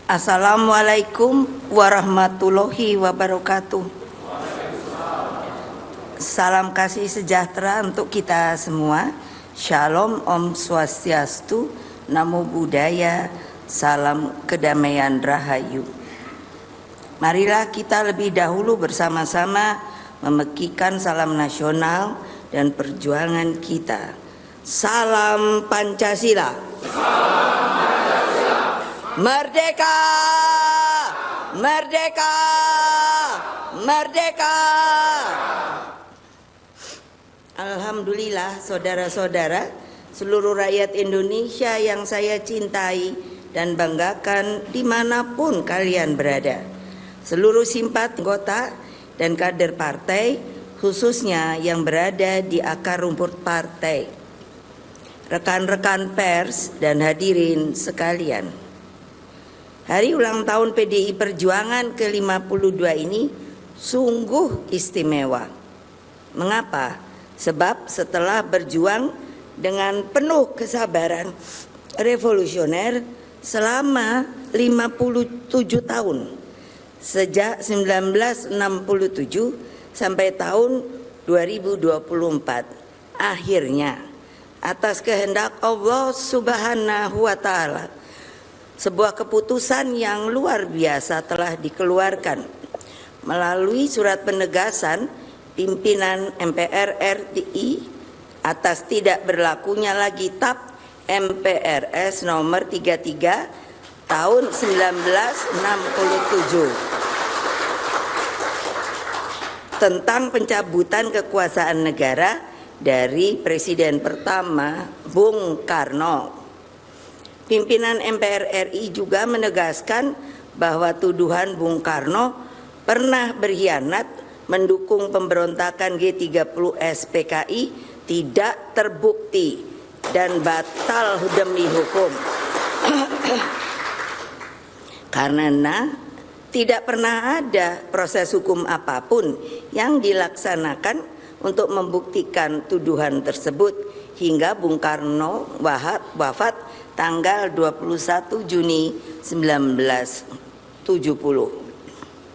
Assalamualaikum warahmatullahi wabarakatuh. Salam kasih sejahtera untuk kita semua. Shalom, Om Swastiastu, Namo Buddhaya, salam kedamaian rahayu. Marilah kita lebih dahulu bersama-sama memekikan salam nasional dan perjuangan kita. Salam Pancasila. Merdeka! Merdeka! Merdeka! Alhamdulillah, saudara-saudara, seluruh rakyat Indonesia yang saya cintai dan banggakan dimanapun kalian berada. Seluruh simpati anggota dan kader partai, khususnya yang berada di akar rumput partai. Rekan-rekan pers dan hadirin sekalian. Hari ulang tahun PDI Perjuangan ke-52 ini sungguh istimewa. Mengapa? Sebab setelah berjuang dengan penuh kesabaran revolusioner selama 57 tahun, sejak 1967 sampai tahun 2024, akhirnya atas kehendak Allah Subhanahu wa Ta'ala, sebuah keputusan yang luar biasa telah dikeluarkan melalui surat penegasan pimpinan MPR RI atas tidak berlakunya lagi TAP MPRS nomor 33 tahun 1967 tentang pencabutan kekuasaan negara dari Presiden pertama Bung Karno. Pimpinan MPR RI juga menegaskan bahwa tuduhan Bung Karno pernah berkhianat mendukung pemberontakan G30S PKI tidak terbukti dan batal demi hukum. Karena tidak pernah ada proses hukum apapun yang dilaksanakan untuk membuktikan tuduhan tersebut hingga Bung Karno wafat tanggal 21 Juni 1970.